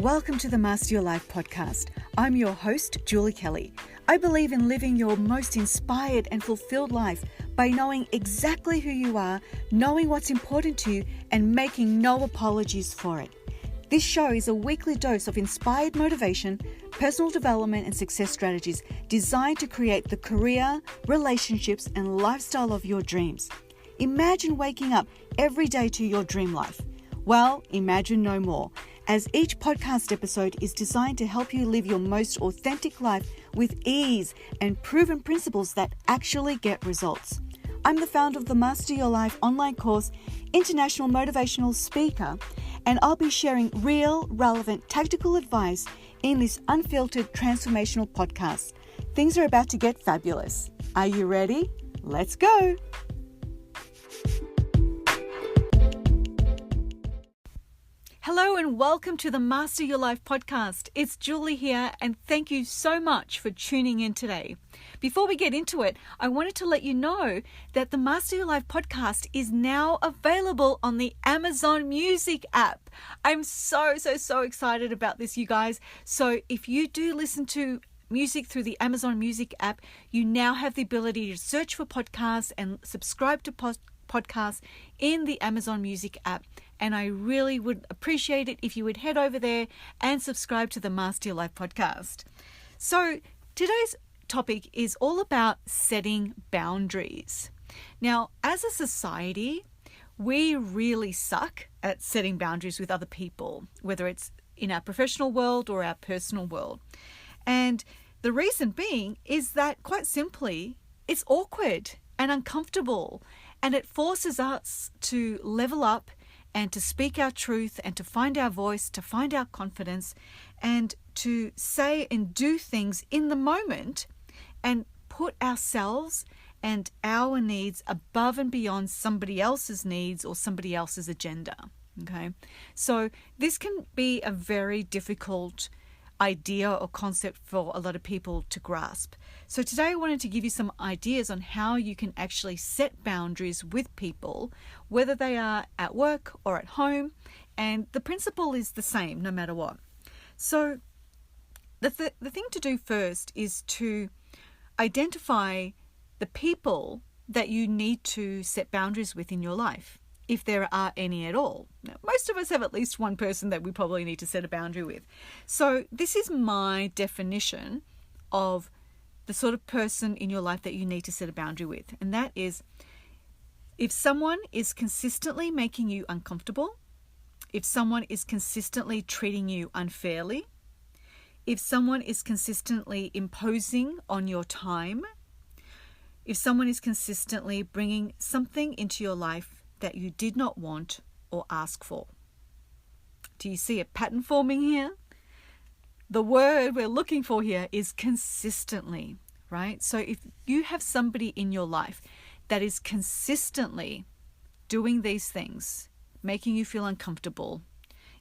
Welcome to the Master Your Life podcast. I'm your host, Julie Kelly. I believe in living your most inspired and fulfilled life by knowing exactly who you are, knowing what's important to you, and making no apologies for it. This show is a weekly dose of inspired motivation, personal development, and success strategies designed to create the career, relationships, and lifestyle of your dreams. Imagine waking up every day to your dream life. Well, imagine no more, as each podcast episode is designed to help you live your most authentic life with ease and proven principles that actually get results. I'm the founder of the Master Your Life online course, international motivational speaker, and I'll be sharing real, relevant, tactical advice in this unfiltered transformational podcast. Things are about to get fabulous. Are you ready? Let's go. Hello and welcome to the Master Your Life podcast. It's Julie here, and thank you so much for tuning in today. Before we get into it, I wanted to let you know that the Master Your Life podcast is now available on the Amazon Music app. I'm so excited about this, you guys. So if you do listen to music through the Amazon Music app, you now have the ability to search for podcasts and subscribe to podcasts in the Amazon Music app. And I really would appreciate it if you would head over there and subscribe to the Master Your Life podcast. So today's topic is all about setting boundaries. Now, as a society, we really suck at setting boundaries with other people, whether it's in our professional world or our personal world. And the reason being is that, quite simply, it's awkward and uncomfortable, and it forces us to level up and to speak our truth and to find our voice, to find our confidence, and to say and do things in the moment and put ourselves and our needs above and beyond somebody else's needs or somebody else's agenda. Okay, so this can be a very difficult idea or concept for a lot of people to grasp. So today I wanted to give you some ideas on how you can actually set boundaries with people, whether they are at work or at home, and the principle is the same no matter what. So the thing to do first is to identify the people that you need to set boundaries with in your life, if there are any at all. Now, most of us have at least one person that we probably need to set a boundary with. So this is my definition of the sort of person in your life that you need to set a boundary with. And that is, if someone is consistently making you uncomfortable, if someone is consistently treating you unfairly, if someone is consistently imposing on your time, if someone is consistently bringing something into your life that you did not want or ask for. Do you see a pattern forming here? The word we're looking for here is consistently, right? So if you have somebody in your life that is consistently doing these things, making you feel uncomfortable,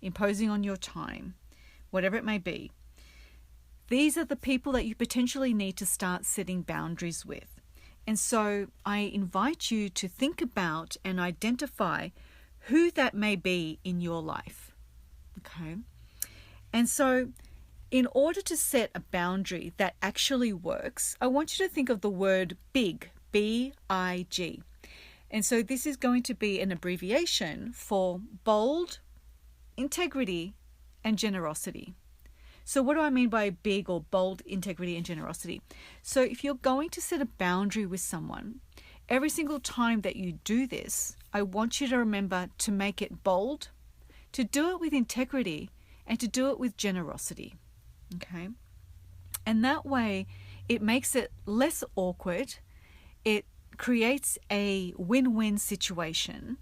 imposing on your time, whatever it may be, these are the people that you potentially need to start setting boundaries with. And so I invite you to think about and identify who that may be in your life. Okay? And so in order to set a boundary that actually works, I want you to think of the word BIG, B-I-G. And so this is going to be an abbreviation for bold, integrity, and generosity. So what do I mean by big or bold, integrity, and generosity? So if you're going to set a boundary with someone, every single time that you do this, I want you to remember to make it bold, to do it with integrity, and to do it with generosity. Okay? And that way, it makes it less awkward. It creates a win-win situation,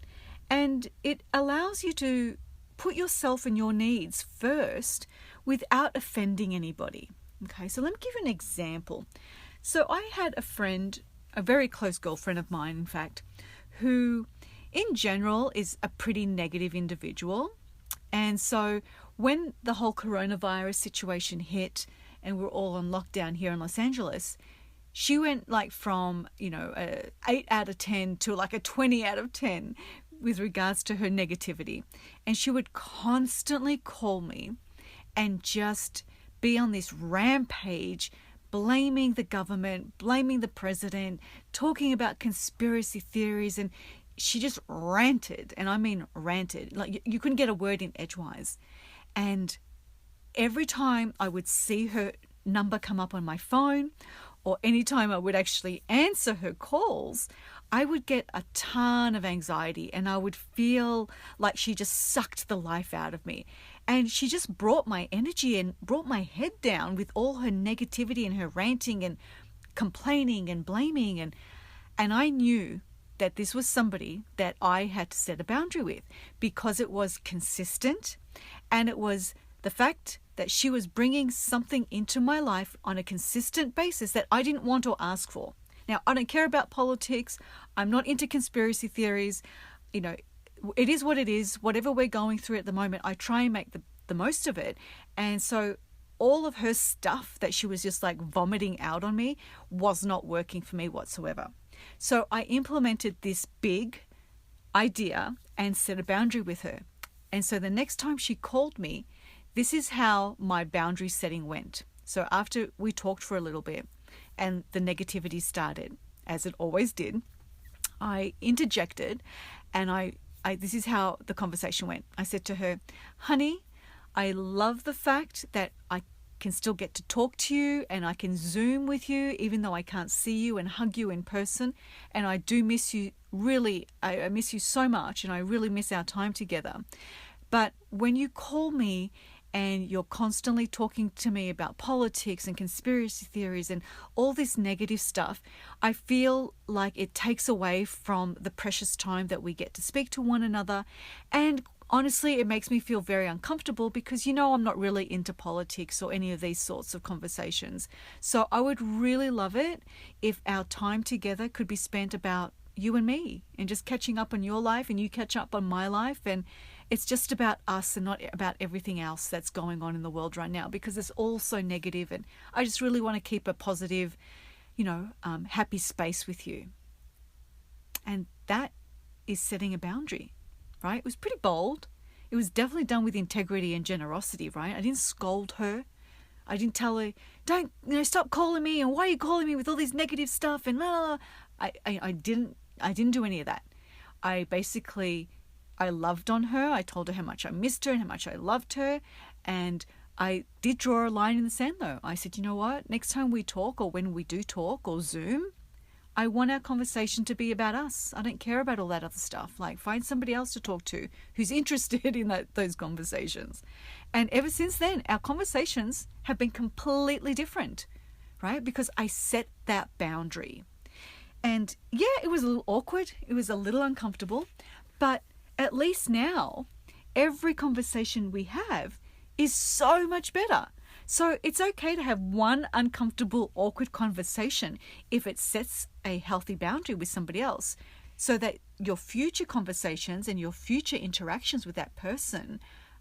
and it allows you to put yourself and your needs first without offending anybody. Okay, so let me give you an example. So I had a friend, a very close girlfriend of mine, in fact, who in general is a pretty negative individual. And so when the whole coronavirus situation hit and we're all on lockdown here in Los Angeles, she went like from, a 8 out of 10 to like a 20 out of 10 with regards to her negativity. And she would constantly call me and just be on this rampage, blaming the government, blaming the president, talking about conspiracy theories. And she just ranted, and I mean ranted. Like you couldn't get a word in edgewise. And every time I would see her number come up on my phone, or anytime I would actually answer her calls, I would get a ton of anxiety, and I would feel like she just sucked the life out of me. And she just brought my energy and brought my head down with all her negativity and her ranting and complaining and blaming. And I knew that this was somebody that I had to set a boundary with, because it was consistent, and it was the fact that she was bringing something into my life on a consistent basis that I didn't want or ask for. Now, I don't care about politics. I'm not into conspiracy theories. You know, it is what it is. Whatever we're going through at the moment, I try and make the most of it. And so all of her stuff that she was just like vomiting out on me was not working for me whatsoever. So I implemented this big idea and set a boundary with her. And so the next time she called me, this is how my boundary setting went. So after we talked for a little bit and the negativity started, as it always did, I interjected, and I this is how the conversation went. I said to her, honey, I love the fact that I can still get to talk to you, and I can Zoom with you even though I can't see you and hug you in person. And I do miss you, really. I miss you so much, and I really miss our time together. But when you call me and you're constantly talking to me about politics and conspiracy theories and all this negative stuff, I feel like it takes away from the precious time that we get to speak to one another. And honestly, it makes me feel very uncomfortable because, you know, I'm not really into politics or any of these sorts of conversations. So I would really love it if our time together could be spent about you and me and just catching up on your life and you catch up on my life. And it's just about us and not about everything else that's going on in the world right now, because it's all so negative. And I just really want to keep a positive, happy space with you. And that is setting a boundary, right? It was pretty bold. It was definitely done with integrity and generosity, right? I didn't scold her. I didn't tell her, don't, stop calling me, and why are you calling me with all this negative stuff, and blah, blah, blah. I didn't do any of that. I loved on her. I told her how much I missed her and how much I loved her. And I did draw a line in the sand though. I said, you know what? Next time we talk, or when we do talk or Zoom, I want our conversation to be about us. I don't care about all that other stuff. Like, find somebody else to talk to who's interested in those conversations. And ever since then, our conversations have been completely different, right? Because I set that boundary. And yeah, it was a little awkward. It was a little uncomfortable. But at least now, every conversation we have is so much better. So it's okay to have one uncomfortable, awkward conversation if it sets a healthy boundary with somebody else, so that your future conversations and your future interactions with that person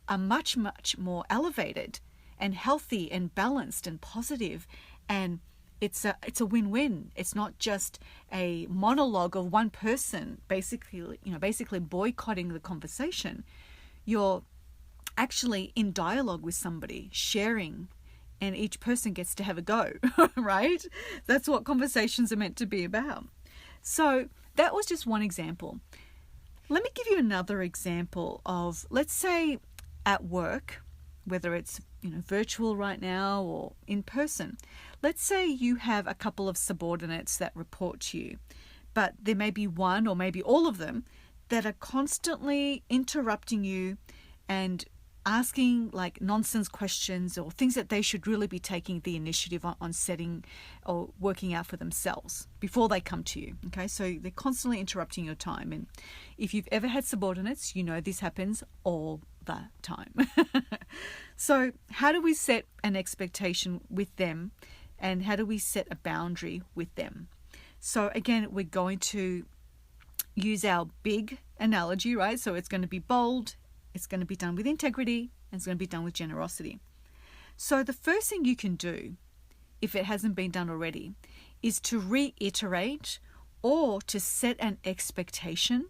are much, much more elevated and healthy and balanced and positive. And it's a win-win. It's not just a monologue of one person basically boycotting the conversation. You're actually in dialogue with somebody, sharing, and each person gets to have a go, right? That's what conversations are meant to be about. So that was just one example. Let me give you another example of, let's say at work, whether it's virtual right now or in person. Let's say you have a couple of subordinates that report to you, but there may be one or maybe all of them that are constantly interrupting you and asking like nonsense questions or things that they should really be taking the initiative on setting or working out for themselves before they come to you. Okay, so they're constantly interrupting your time. And if you've ever had subordinates, you know this happens all the time. So how do we set an expectation with them, and how do we set a boundary with them? So again, we're going to use our big analogy, right? So it's going to be bold, it's going to be done with integrity, and it's going to be done with generosity. So the first thing you can do, if it hasn't been done already, is to reiterate or to set an expectation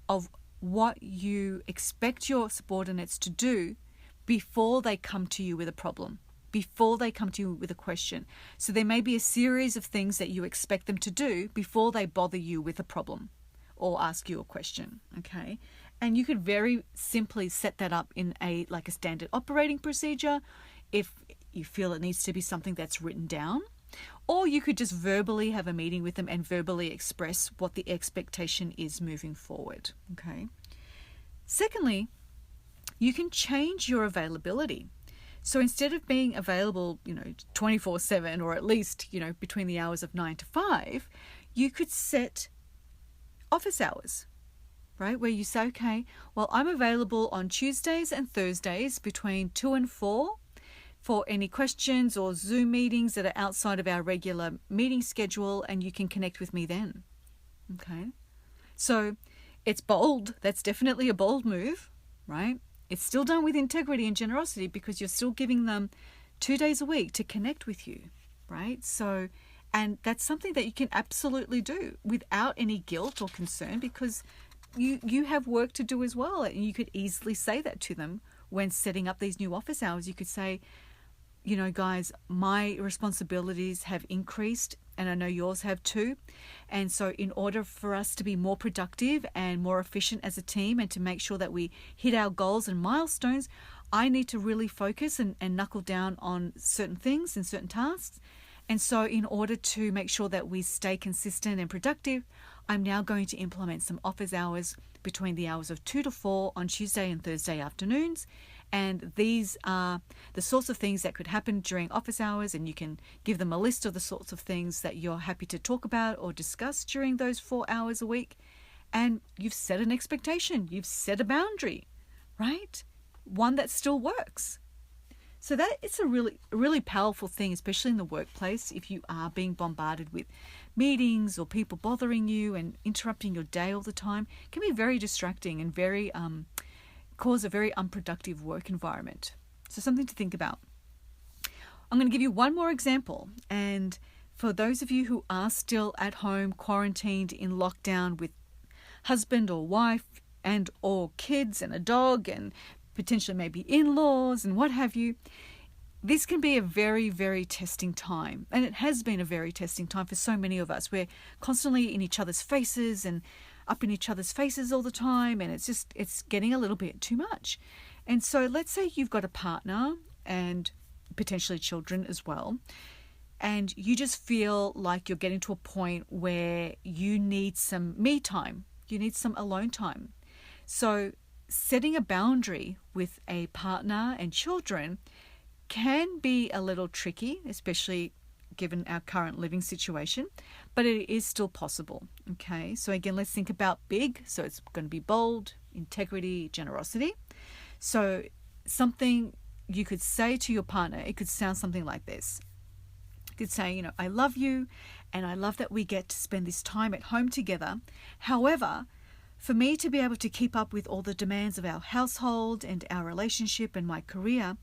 of what you expect your subordinates to do before they come to you with a problem, before they come to you with a question. So there may be a series of things that you expect them to do before they bother you with a problem or ask you a question, okay? And you could very simply set that up in a standard operating procedure if you feel it needs to be something that's written down. Or you could just verbally have a meeting with them and verbally express what the expectation is moving forward, okay? Secondly, you can change your availability. So instead of being available, 24/7 or at least, between the hours of 9 to 5, you could set office hours, right? Where you say, okay, well, I'm available on Tuesdays and Thursdays between 2 and 4 for any questions or Zoom meetings that are outside of our regular meeting schedule, and you can connect with me then, okay? So it's bold. That's definitely a bold move, right? It's still done with integrity and generosity because you're still giving them 2 days a week to connect with you, right? So, and that's something that you can absolutely do without any guilt or concern because you have work to do as well. And you could easily say that to them when setting up these new office hours. You could say, guys, my responsibilities have increased and I know yours have too. And so in order for us to be more productive and more efficient as a team and to make sure that we hit our goals and milestones, I need to really focus and knuckle down on certain things and certain tasks. And so in order to make sure that we stay consistent and productive, I'm now going to implement some office hours between the hours of 2 to 4 on Tuesday and Thursday afternoons. And these are the sorts of things that could happen during office hours, and you can give them a list of the sorts of things that you're happy to talk about or discuss during those 4 hours a week. And you've set an expectation, you've set a boundary, right? One that still works. So that it's a really powerful thing, especially in the workplace, if you are being bombarded with meetings or people bothering you and interrupting your day all the time. It can be very distracting and very cause a very unproductive work environment. So something to think about. I'm going to give you one more example. And for those of you who are still at home, quarantined in lockdown with husband or wife and or kids and a dog and potentially maybe in-laws and what have you, this can be a very, very testing time. And it has been a very testing time for so many of us. We're constantly in each other's faces and up in each other's faces all the time, and it's getting a little bit too much. And so let's say you've got a partner and potentially children as well, and you just feel like you're getting to a point where you need some me time, you need some alone time. So setting a boundary with a partner and children can be a little tricky, especially given our current living situation, but it is still possible, okay? So again, let's think about big. So it's going to be bold, integrity, generosity. So something you could say to your partner, it could sound something like this. You could say, I love you and I love that we get to spend this time at home together. However, for me to be able to keep up with all the demands of our household and our relationship and my career,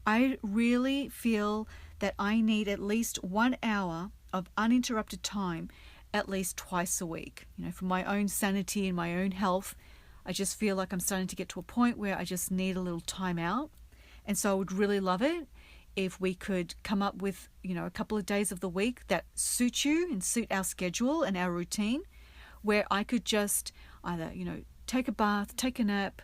I really feel that I need at least 1 hour of uninterrupted time at least twice a week. For my own sanity and my own health, I just feel like I'm starting to get to a point where I just need a little time out. And so I would really love it if we could come up with, a couple of days of the week that suit you and suit our schedule and our routine, where I could just either, take a bath, take a nap,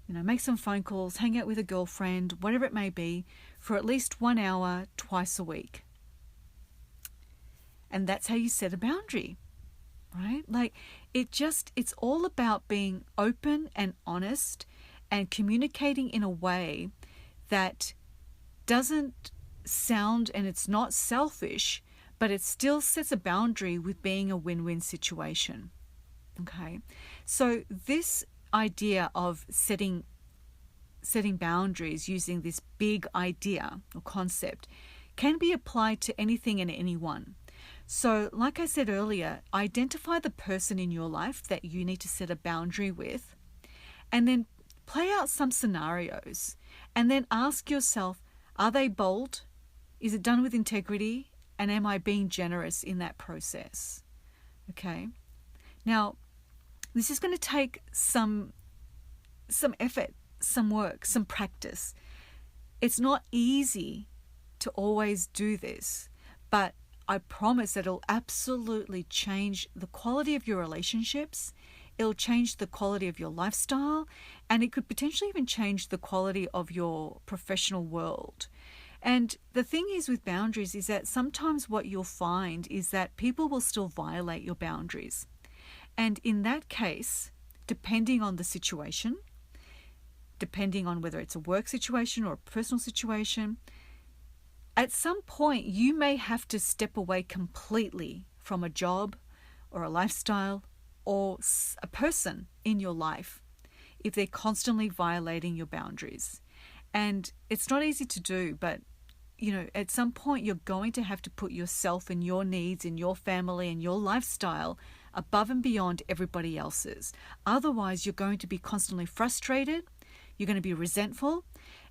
make some phone calls, hang out with a girlfriend, whatever it may be, for at least 1 hour twice a week. And that's how you set a boundary, right? It's all about being open and honest and communicating in a way that doesn't sound, and it's not selfish, but it still sets a boundary with being a win-win situation. Okay, so this idea of setting boundaries using this big idea or concept can be applied to anything and anyone. So like I said earlier, identify the person in your life that you need to set a boundary with, and then play out some scenarios and then ask yourself, are they bold? Is it done with integrity? And am I being generous in that process? Okay. Now, this is going to take some effort, some work, some practice. It's not easy to always do this, but I promise that it'll absolutely change the quality of your relationships. It'll change the quality of your lifestyle, and it could potentially even change the quality of your professional world. And the thing is with boundaries is that sometimes what you'll find is that people will still violate your boundaries. And in that case, depending on the situation, depending on whether it's a work situation or a personal situation, at some point you may have to step away completely from a job or a lifestyle or a person in your life if they're constantly violating your boundaries. And it's not easy to do, but at some point you're going to have to put yourself and your needs and your family and your lifestyle above and beyond everybody else's. Otherwise, you're going to be constantly frustrated, you're going to be resentful,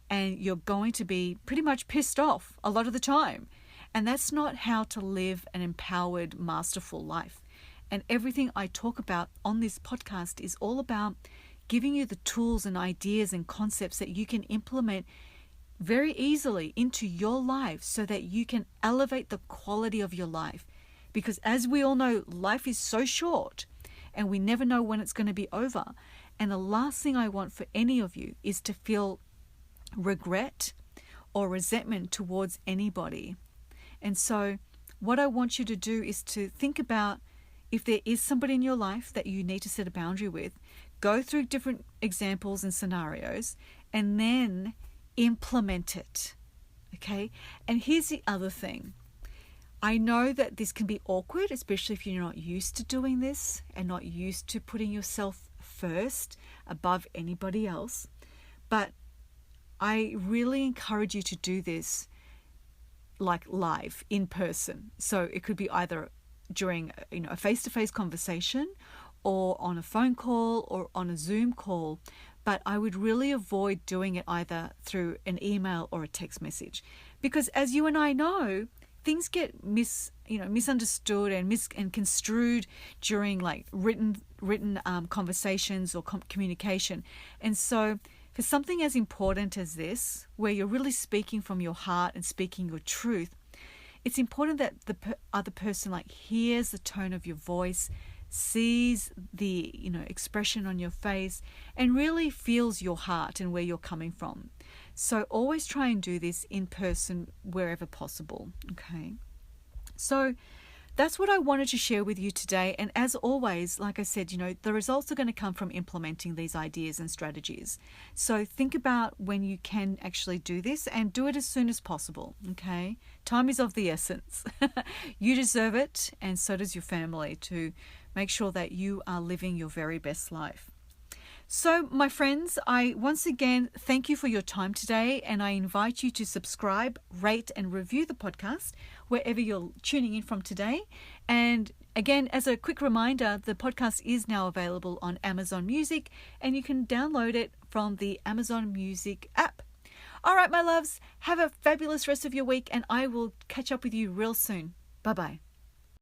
and you're going to be pretty much pissed off a lot of the time. And that's not how to live an empowered, masterful life. And everything I talk about on this podcast is all about giving you the tools and ideas and concepts that you can implement very easily into your life so that you can elevate the quality of your life. Because as we all know, life is so short and we never know when it's going to be over. And the last thing I want for any of you is to feel regret or resentment towards anybody. And so what I want you to do is to think about if there is somebody in your life that you need to set a boundary with, go through different examples and scenarios, and then implement it. Okay? And here's the other thing. I know that this can be awkward, especially if you're not used to doing this and not used to putting yourself first above anybody else. But I really encourage you to do this like live, in person. So it could be either during a face-to-face conversation or on a phone call or on a Zoom call. But I would really avoid doing it either through an email or a text message. Because as you and I know, things get misunderstood and construed during like written conversations or communication. And so for something as important as this, where you're really speaking from your heart and speaking your truth, it's important that the other person hears the tone of your voice, sees the expression on your face, and really feels your heart and where you're coming from. So always try and do this in person wherever possible. Okay. So that's what I wanted to share with you today. And as always, like I said, the results are going to come from implementing these ideas and strategies. So think about when you can actually do this and do it as soon as possible. Okay. Time is of the essence. You deserve it. And so does your family, to make sure that you are living your very best life. So, my friends, I once again thank you for your time today, and I invite you to subscribe, rate, and review the podcast wherever you're tuning in from today. And again, as a quick reminder, the podcast is now available on Amazon Music, and you can download it from the Amazon Music app. All right, my loves, have a fabulous rest of your week, and I will catch up with you real soon. Bye-bye.